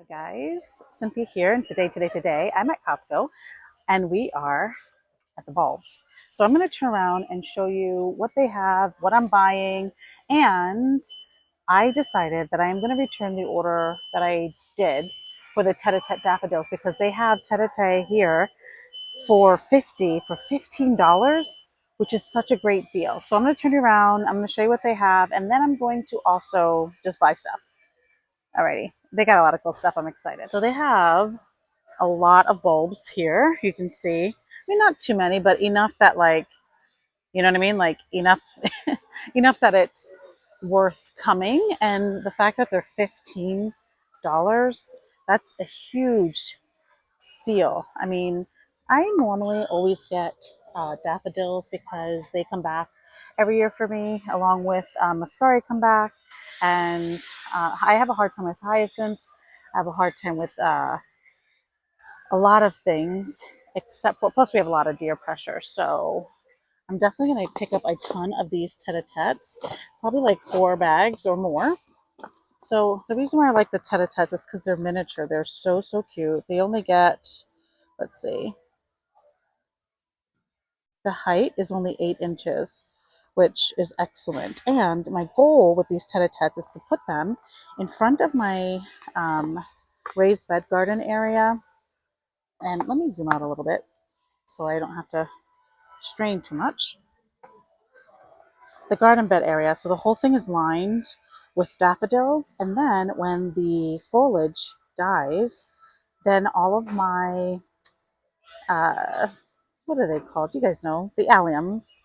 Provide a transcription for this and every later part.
Guys, Cynthia here, and today, I'm at Costco, and we are at the bulbs. So I'm going to turn around and show you what they have, what I'm buying, and I decided that I am going to return the order that I did for the tete-a-tete daffodils because they have tete-a-tete here for $15, which is such a great deal. So I'm going to turn you around, I'm going to show you what they have, and then I'm going to also just buy stuff. Alrighty, they got a lot of cool stuff. I'm excited. So they have a lot of bulbs here. You can see, I mean, not too many, but enough that you know what I mean? Like enough, enough that it's worth coming. And the fact that they're $15, that's a huge steal. I mean, I normally always get daffodils because they come back every year for me, along with mascari come back. And I have a hard time with hyacinths. I have a hard time with a lot of things, except for, plus we have a lot of deer pressure. So I'm definitely going to pick up a ton of these tete-a-tetes, probably like 4 bags or more. So the reason why I like the tete-a-tetes is because they're miniature. They're so, so cute. They only get, let's see, the height is only 8 inches, which is excellent. And my goal with these tete-a-tetes is to put them in front of my raised bed garden area. And let me zoom out a little bit so I don't have to strain too much. The garden bed area, so the whole thing is lined with daffodils, and then when the foliage dies, then all of my what are they called? You guys know, the alliums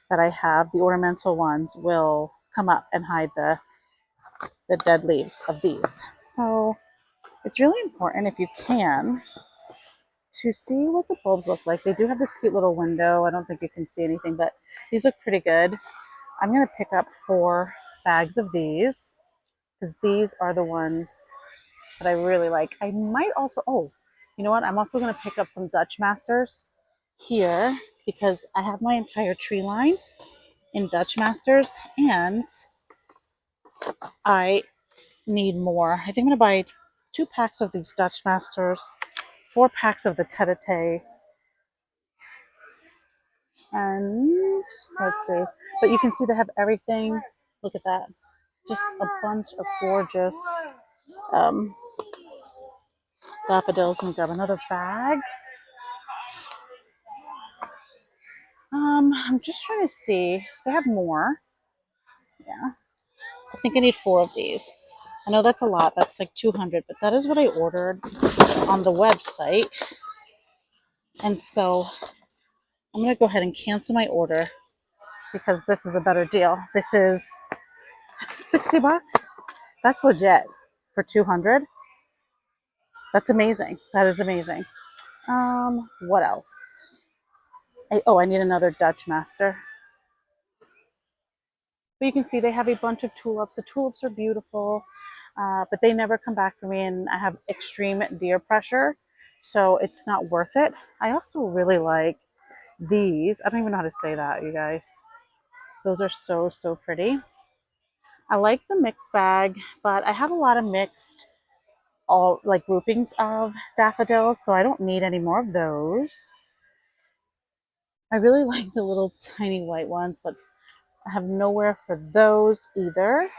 that I have, the ornamental ones, will come up and hide the dead leaves of these. So it's really important, if you can, to see what the bulbs look like. They do have this cute little window. I don't think you can see anything, but these look pretty good. I'm going to pick up 4 bags of these because these are the ones that I really like. I might also, oh, you know what? I'm also going to pick up some Dutch Masters here because I have my entire tree line in Dutch Masters and I need more. I think I'm going to buy 2 packs of these Dutch Masters, 4 packs of the tete-a-tete, and let's see. But you can see they have everything. Look at that. Just a bunch of gorgeous um, daffodils. I'm gonna grab another bag. I'm just trying to see. They have more. Yeah. I think I need 4 of these. I know that's a lot. That's like 200, but that is what I ordered on the website. And so I'm gonna go ahead and cancel my order because this is a better deal. This is 60 bucks. That's legit for 200. That's amazing. That is amazing. What else? I need another Dutch Master. But you can see they have a bunch of tulips. The tulips are beautiful, but they never come back for me, and I have extreme deer pressure, so it's not worth it. I also really like these. I don't even know how to say that, you guys. Those are so, so pretty. I like the mixed bag, but I have a lot of mixed all like groupings of daffodils, so I don't need any more of those. I really like the little tiny white ones, but I have nowhere for those either.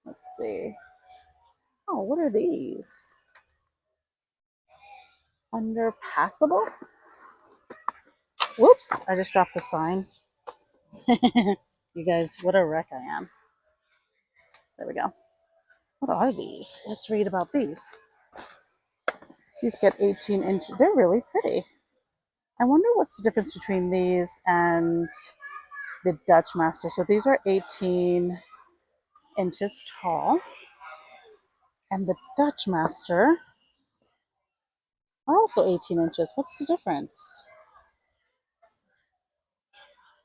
Let's see. Oh, what are these? Underpassable? Whoops, I just dropped the sign. You guys, what a wreck I am. There we go. What are these? Let's read about these. These get 18 inches. They're really pretty. I wonder what's the difference between these and the Dutch Master. So these are 18 inches tall. And the Dutch Master are also 18 inches. What's the difference?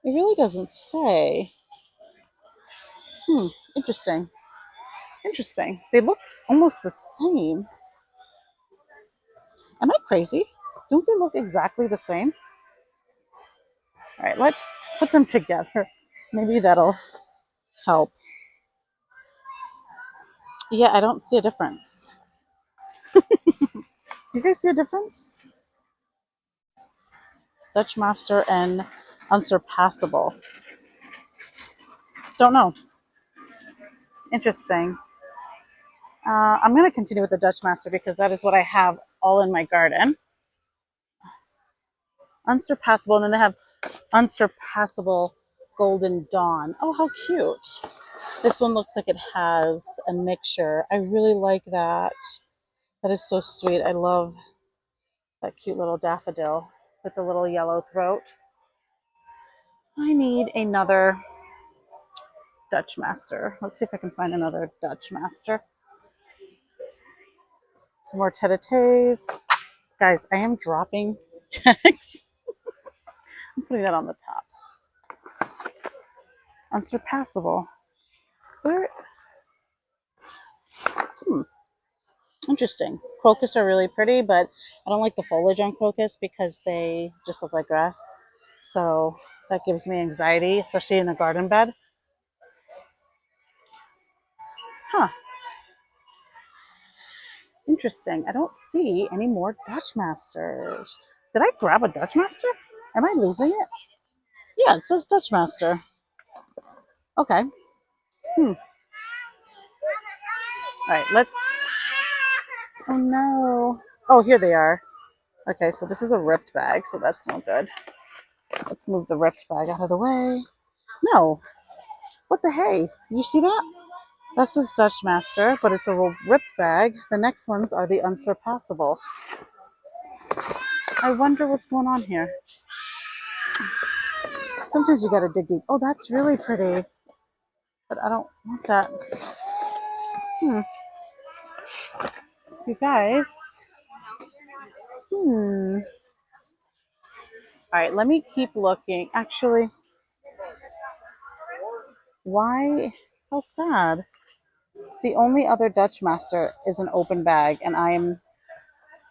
It really doesn't say. Interesting. Interesting. They look almost the same. Am I crazy? Don't they look exactly the same? All right, let's put them together. Maybe that'll help. Yeah, I don't see a difference. You guys see a difference? Dutch Master and Unsurpassable. Don't know. Interesting. I'm going to continue with the Dutch Master because that is what I have all in my garden. Unsurpassable, and then they have Unsurpassable Golden Dawn. Oh, how cute. This one looks like it has a mixture. I really like that. That is so sweet. I love that cute little daffodil with the little yellow throat. I need another Dutch Master. Let's see if I can find another Dutch Master. Some more tete-a-tetes. Guys, I am dropping text. I'm putting that on the top. Unsurpassable. Where? Interesting. Crocus are really pretty, but I don't like the foliage on crocus because they just look like grass. So that gives me anxiety, especially in a garden bed. Huh. Interesting. I don't see any more Dutch Masters. Did I grab a Dutch Master? Am I losing it? Yeah, it says Dutch Master. Okay. All right, let's. Oh no. Oh, here they are. Okay, so this is a ripped bag, so that's no good. Let's move the ripped bag out of the way. No. What the hey? You see that? That says Dutch Master, but it's a ripped bag. The next ones are the Unsurpassable. I wonder what's going on here. Sometimes you gotta dig deep. Oh, that's really pretty. But I don't want that. You guys. All right, let me keep looking. Actually, why? How sad. The only other Dutch Master is an open bag, and I'm.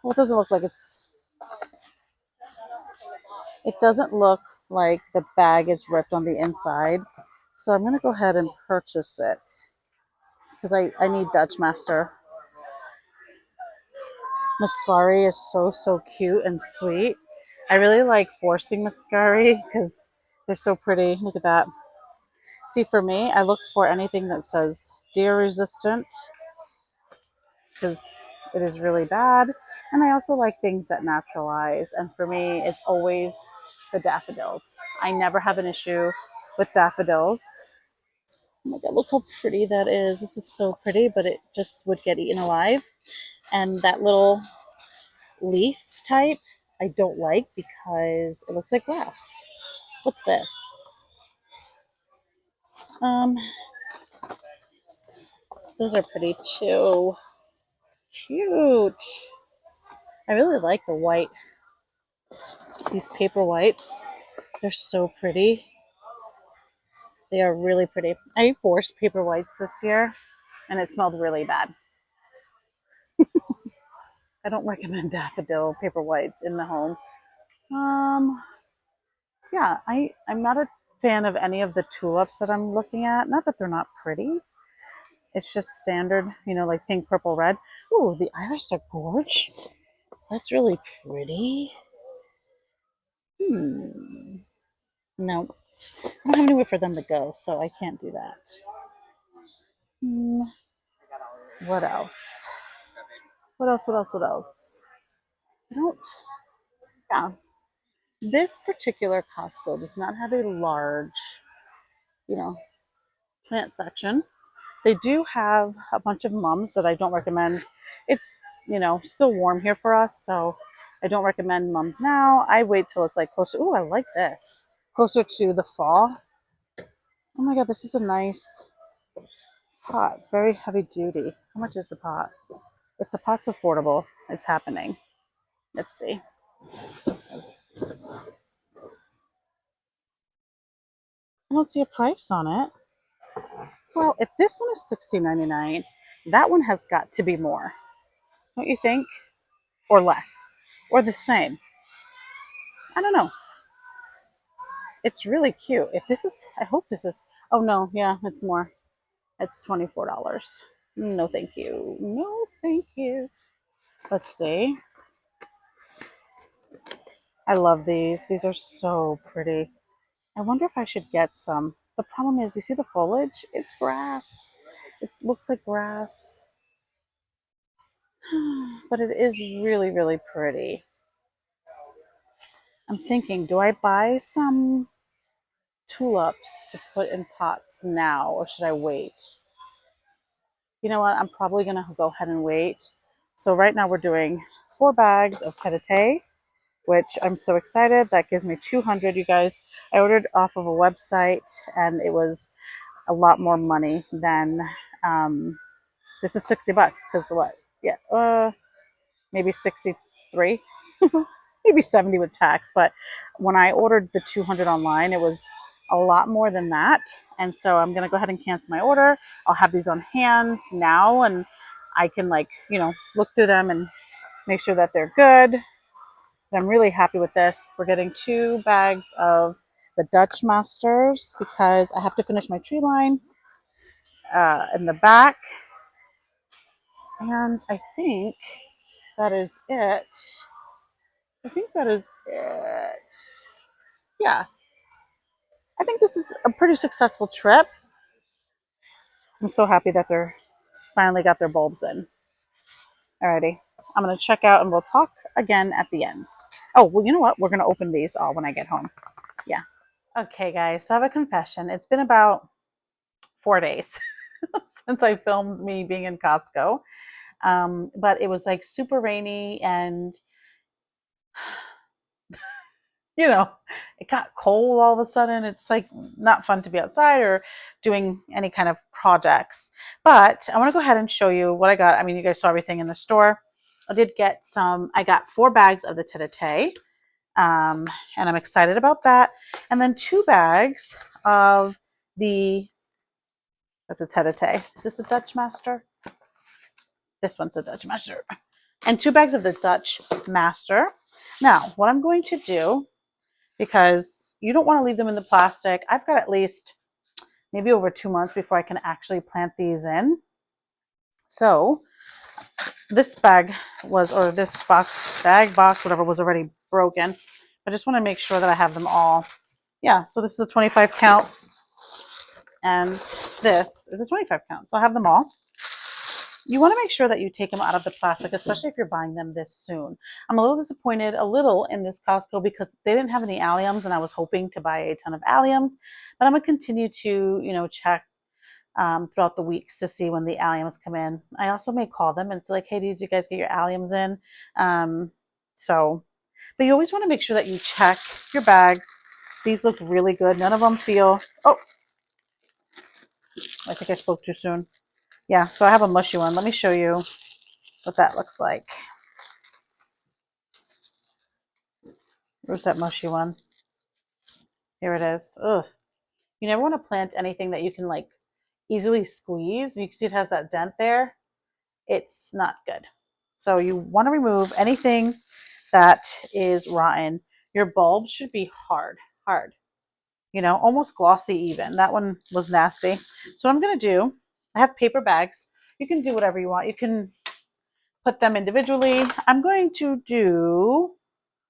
Well, it doesn't look like it's. It doesn't look like the bag is ripped on the inside. So I'm going to go ahead and purchase it because I need Dutch Master. Mascari is so cute and sweet. I really like forcing Mascari because they're so pretty. Look at that. See, for me, I look for anything that says deer resistant because it is really bad. And I also like things that naturalize. And for me, it's always the daffodils. I never have an issue with daffodils. Oh my god, look how pretty that is. This is so pretty, but it just would get eaten alive. And that little leaf type, I don't like because it looks like grass. What's this? Um, those are pretty too. Cute. I really like the white, these paper whites. They're so pretty. They are really pretty. I forced paper whites this year and it smelled really bad. I don't recommend daffodil paper whites in the home. Um, yeah, I'm not a fan of any of the tulips that I'm looking at. Not that they're not pretty. It's just standard, like pink, purple, red. Ooh, the iris are gorge. That's really pretty. No, I don't have anywhere for them to go, so I can't do that. Hmm, what else? What else? What else? What else? I don't. Yeah, this particular Costco does not have a large, you know, plant section. They do have a bunch of mums that I don't recommend. It's, still warm here for us, so I don't recommend mums now. I wait till it's like closer. Ooh, I like this. Closer to the fall. Oh my god, this is a nice pot. Very heavy duty. How much is the pot? If the pot's affordable, it's happening. Let's see. I don't see a price on it. Well, if this one is $16.99, that one has got to be more. Don't you think? Or less. Or the same. I don't know. It's really cute. If this is, I hope this is, oh no, yeah, it's more. It's $24. No, thank you. No, thank you. Let's see. I love these. These are so pretty. I wonder if I should get some. The problem is, you see the foliage? It's grass. It looks like grass, but it is really, really pretty. I'm thinking, do I buy some tulips to put in pots now, or should I wait? You know what? I'm probably going to go ahead and wait. So right now we're doing 4 bags of tete, which I'm so excited. That gives me 200, you guys. I ordered off of a website, and it was a lot more money than this is 60 bucks because what? Yeah, maybe 63, maybe 70 with tax. But when I ordered the 200 online, it was a lot more than that. And so I'm going to go ahead and cancel my order. I'll have these on hand now, and I can, like, look through them and make sure that they're good. I'm really happy with this. We're getting 2 bags of the Dutch Masters because I have to finish my tree line in the back. And I think that is it. I think that is it. Yeah, I think this is a pretty successful trip. I'm so happy that they're finally got their bulbs in. Alrighty, I'm gonna check out and we'll talk again at the end. Oh, well, you know what? We're gonna open these all when I get home. Yeah. Okay, guys, so I have a confession. It's been about 4 days since I filmed me being in Costco. But it was like super rainy and you know, it got cold all of a sudden. It's like not fun to be outside or doing any kind of projects. But I want to go ahead and show you what I got. I mean, you guys saw everything in the store. I did get some, I got 4 bags of the tete, and I'm excited about that. And then 2 bags of the, that's a tete. Is this a Dutch Master? This one's a Dutch Master. And 2 bags of the Dutch Master. Now, what I'm going to do, because you don't want to leave them in the plastic. I've got at least maybe over 2 months before I can actually plant these in. So this bag was, or this box, whatever, was already broken. I just want to make sure that I have them all. Yeah, so this is a 25 count and this is a 25 count. So I have them all. You want to make sure that you take them out of the plastic, especially if you're buying them this soon. I'm a little disappointed in this Costco because they didn't have any alliums, and I was hoping to buy a ton of alliums. But I'm going to continue to, check throughout the weeks to see when the alliums come in. I also may call them and say, like, hey, did you guys get your alliums in? But you always want to make sure that you check your bags. These look really good. None of them feel, oh, I think I spoke too soon. Yeah, so I have a mushy one. Let me show you what that looks like. Where's that mushy one? Here it is. Ugh. You never want to plant anything that you can, like, easily squeeze. You can see it has that dent there. It's not good. So you want to remove anything that is rotten. Your bulbs should be hard, almost glossy even. That one was nasty. So what I'm going to do, I have paper bags. You can do whatever you want. You can put them individually. I'm going to do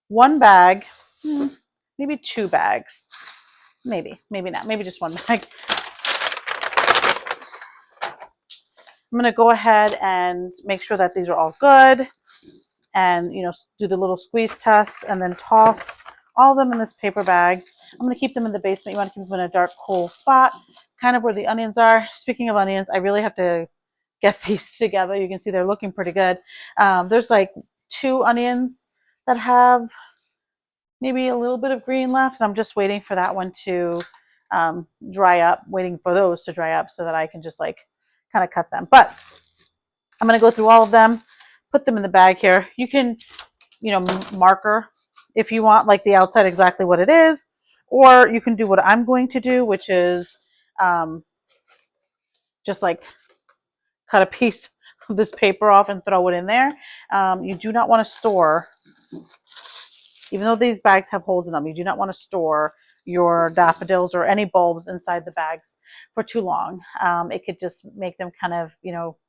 1 bag, maybe 2 bags. Maybe not. Maybe just 1 bag. I'm going to go ahead and make sure that these are all good and, do the little squeeze test and then toss all of them in this paper bag. I'm going to keep them in the basement. You want to keep them in a dark, cool spot, kind of where the onions are. Speaking of onions, I really have to get these together. You can see they're looking pretty good. There's like 2 onions that have maybe a little bit of green left. I'm just waiting for that one to dry up, waiting for those to dry up so that I can just like kind of cut them. But I'm going to go through all of them, put them in the bag here. You can, marker if you want, like, the outside exactly what it is, or you can do what I'm going to do, which is just like cut a piece of this paper off and throw it in there. You do not want to store, even though these bags have holes in them, you do not want to store your daffodils or any bulbs inside the bags for too long. It could just make them kind of,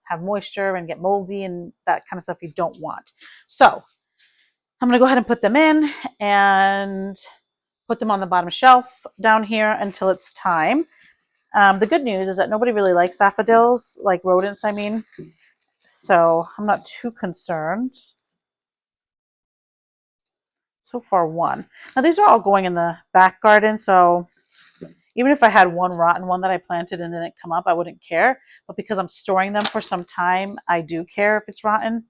have moisture and get moldy and that kind of stuff you don't want. So I'm gonna go ahead and put them in and put them on the bottom shelf down here until it's time. The good news is that nobody really likes daffodils, like rodents, I mean. So I'm not too concerned. So far, one. Now these are all going in the back garden, so even if I had one rotten one that I planted and didn't come up, I wouldn't care. But because I'm storing them for some time, I do care if it's rotten.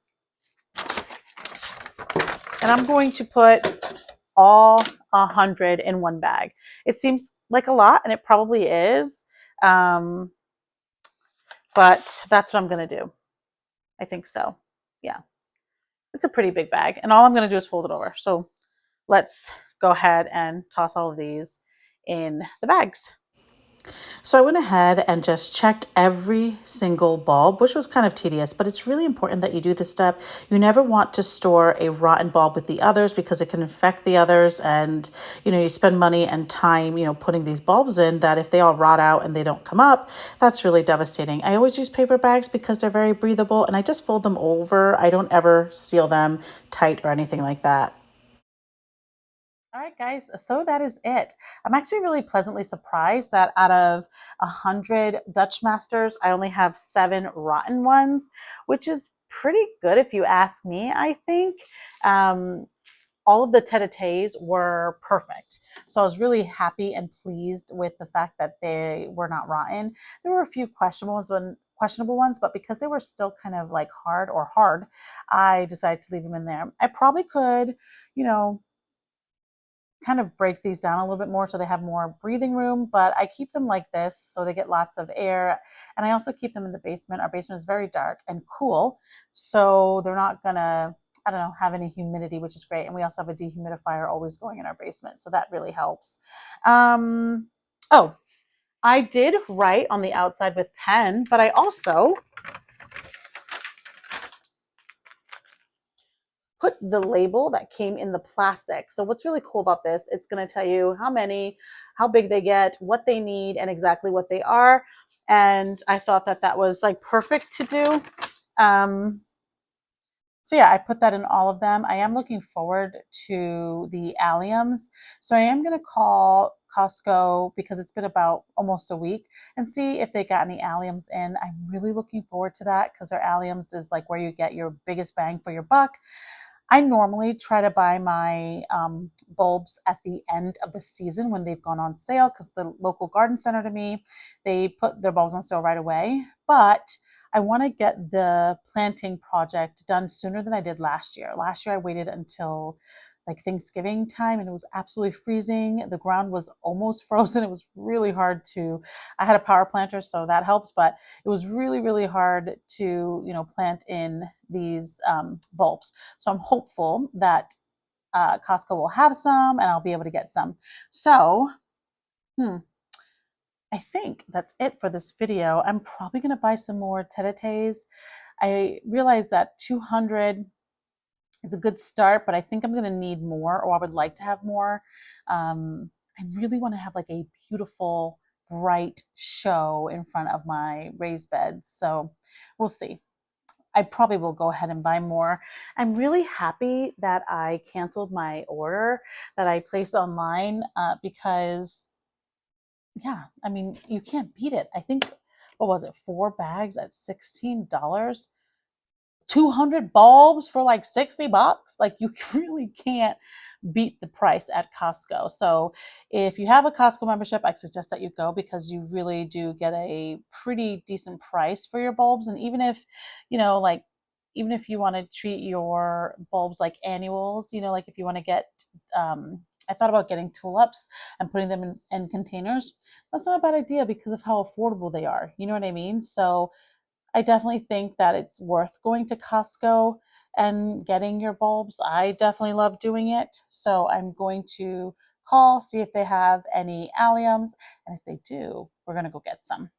And I'm going to put all 100 in one bag. It seems like a lot, and it probably is. But that's what I'm going to do. I think so. Yeah. It's a pretty big bag. And all I'm going to do is fold it over. So let's go ahead and toss all of these in the bags. So I went ahead and just checked every single bulb, which was kind of tedious, but it's really important that you do this step. You never want to store a rotten bulb with the others because it can infect the others. And, you spend money and time, putting these bulbs in that if they all rot out and they don't come up, that's really devastating. I always use paper bags because they're very breathable and I just fold them over. I don't ever seal them tight or anything like that. All right, guys, so that is it. I'm actually really pleasantly surprised that out of 100 Dutch Masters, I only have 7 rotten ones, which is pretty good if you ask me, I think. All of the tete-a-tetes were perfect. So I was really happy and pleased with the fact that they were not rotten. There were a few questionable ones, but because they were still kind of like hard, I decided to leave them in there. I probably could, you know, kind of break these down a little bit more so they have more breathing room, but I keep them like this so they get lots of air. And I also keep them in the basement. Our basement is very dark and cool, so they're not gonna, I don't know, have any humidity, which is great. And we also have a dehumidifier always going in our basement, so that really helps. Oh, I did write on the outside with pen, but I also put the label that came in the plastic. So what's really cool about this, it's going to tell you how many, how big they get, what they need, and exactly what they are. And I thought that that was like perfect to do. So yeah, I put that in all of them. I am looking forward to the alliums. So I am going to call Costco because it's been about almost a week and see if they got any alliums in. I'm really looking forward to that because their alliums is like where you get your biggest bang for your buck. I normally try to buy my bulbs at the end of the season when they've gone on sale because the local garden center to me, they put their bulbs on sale right away. But I want to get the planting project done sooner than I did last year. Last year I waited until like Thanksgiving time and it was absolutely freezing. The ground was almost frozen. It was really hard to, I had a power planter, so that helps, but it was really, really hard to, plant in these bulbs. So I'm hopeful that Costco will have some and I'll be able to get some. So, I think that's it for this video. I'm probably going to buy some more tete-a-tetes. I realize that 200 is a good start, but I think I'm going to need more, or I would like to have more. I really want to have like a beautiful, bright show in front of my raised beds. So we'll see. I probably will go ahead and buy more. I'm really happy that I canceled my order that I placed online because, yeah, I mean, you can't beat it. I think, what was it, 4 bags at $16? 200 bulbs for like 60 bucks. Like you really can't beat the price at Costco. So if you have a Costco membership, I suggest that you go because you really do get a pretty decent price for your bulbs. And even if, like, even if you want to treat your bulbs like annuals, like if you want to get, I thought about getting tulips and putting them in containers. That's not a bad idea because of how affordable they are. You know what I mean? So I definitely think that it's worth going to Costco and getting your bulbs. I definitely love doing it. So I'm going to call, see if they have any alliums. And if they do, we're going to go get some.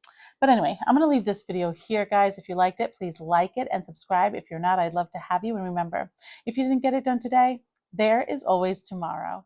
But anyway, I'm going to leave this video here, guys. If you liked it, please like it and subscribe. If you're not, I'd love to have you. And remember, if you didn't get it done today, there is always tomorrow.